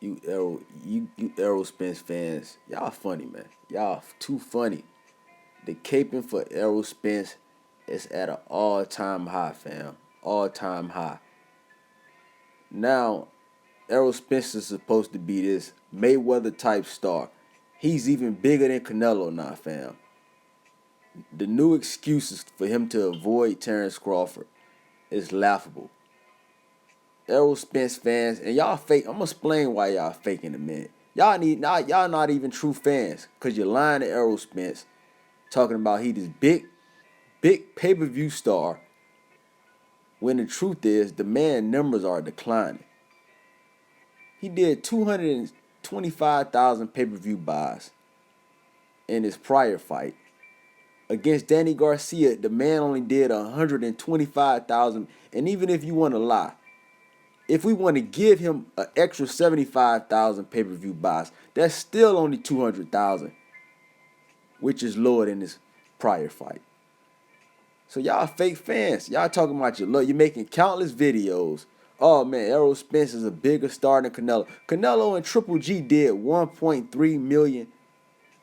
you Errol Spence fans, y'all funny, man. Y'all too funny. The caping for Errol Spence is at an all-time high, fam. All-time high. Now, Errol Spence is supposed to be this Mayweather type star. He's even bigger than Canelo now, fam. The new excuses for him to avoid Terence Crawford is laughable. Errol Spence fans, and y'all fake. I'm gonna explain why y'all faking a minute. Y'all not even true fans, cause you're lying to Errol Spence, talking about he this big pay-per-view star. When the truth is, the man numbers are declining. He did 225,000 pay-per-view buys in his prior fight. Against Danny Garcia, the man only did 125,000. And even if you want to lie, if we want to give him an extra 75,000 pay-per-view buys, that's still only 200,000, which is lower than his prior fight. So y'all fake fans. Y'all talking about your love. You're making countless videos. Oh man, Errol Spence is a bigger star than Canelo. Canelo and Triple G did 1.3 million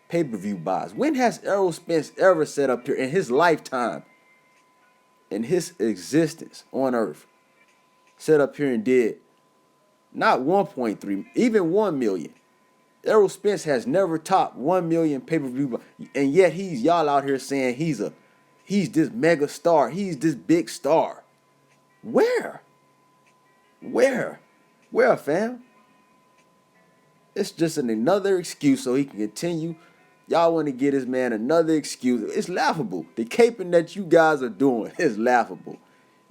pay-per-view buys. When has Errol Spence ever set up here in his lifetime, in his existence on earth, set up here and did not 1.3, even 1 million? Errol Spence has never topped 1 million pay-per-view, and yet y'all out here saying he's this mega star, he's this big star. Where, fam? It's just another excuse so he can continue. Y'all want to give this man another excuse. It's laughable. The caping that you guys are doing is laughable.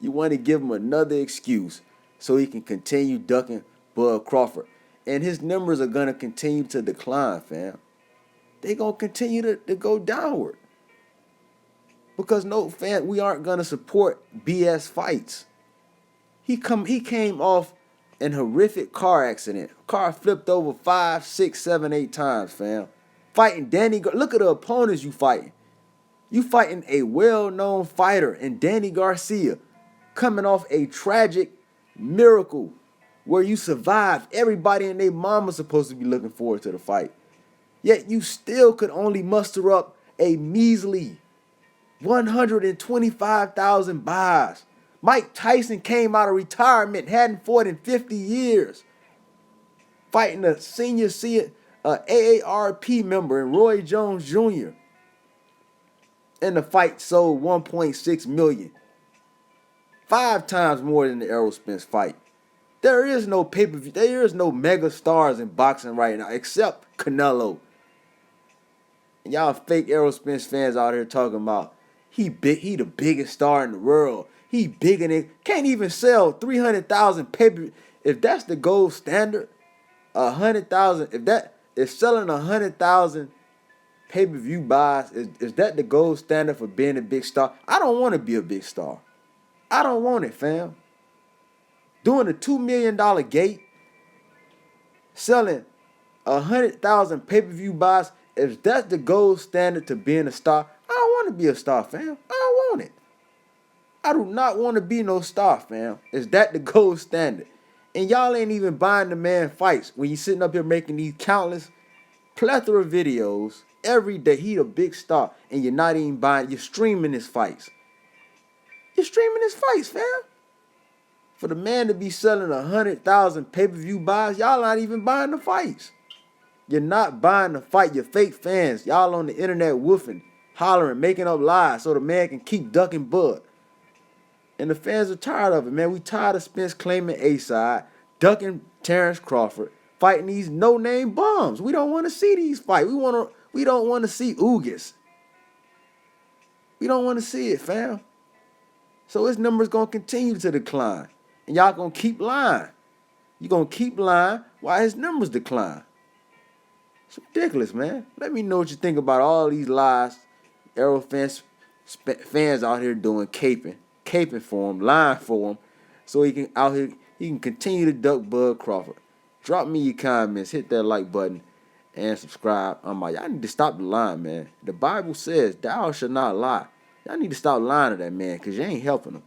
You want to give him another excuse so he can continue ducking Bud Crawford. And his numbers are going to continue to decline, fam. They're going to continue to go downward. Because we aren't going to support BS fights. He came off an horrific car accident. Car flipped over 5, 6, 7, 8 times, fam. Fighting look at the opponents you fighting. You fighting a well-known fighter in Danny Garcia, coming off a tragic miracle where you survived. Everybody and their mama's supposed to be looking forward to the fight. Yet you still could only muster up a measly 125,000 buys. Mike Tyson came out of retirement, hadn't fought in 50 years. Fighting a senior AARP member and Roy Jones Jr. And the fight sold 1.6 million. 5 times more than the Errol Spence fight. There is no pay-per-view. There is no mega stars in boxing right now except Canelo. And y'all fake Errol Spence fans out here talking about he the biggest star in the world. He bigger than, can't even sell 300,000 pay-per-view. If that's the gold standard, 100,000. If selling 100,000 pay-per-view buys, is that the gold standard for being a big star? I don't want to be a big star. I don't want it, fam. Doing a $2 million gate, selling 100,000 pay-per-view buys, if that's the gold standard to being a star, I don't want to be a star, fam. I don't want it. I do not want to be no star, fam. Is that the gold standard? And y'all ain't even buying the man fights when you sitting up here making these countless plethora of videos every day. He a big star, and you're not even buying. You're streaming his fights. You're streaming his fights, fam. For the man to be selling 100,000 pay-per-view buys, y'all not even buying the fights. You're not buying the fight. You're fake fans. Y'all on the internet woofing, hollering, making up lies so the man can keep ducking Bud. And the fans are tired of it, man. We tired of Spence claiming A-side, ducking Terence Crawford, fighting these no-name bums. We don't want to see these fights. We don't want to see Ugas. We don't want to see it, fam. So his numbers going to continue to decline. And y'all going to keep lying. You're going to keep lying while his numbers decline. It's ridiculous, man. Let me know what you think about all these lies Errol fans out here doing, caping for him, lying for him, so he can continue to duck Bud Crawford. Drop me your comments, hit that like button, and subscribe. Y'all need to stop the lying, man. The Bible says, thou shalt not lie. Y'all need to stop lying to that man, because you ain't helping him.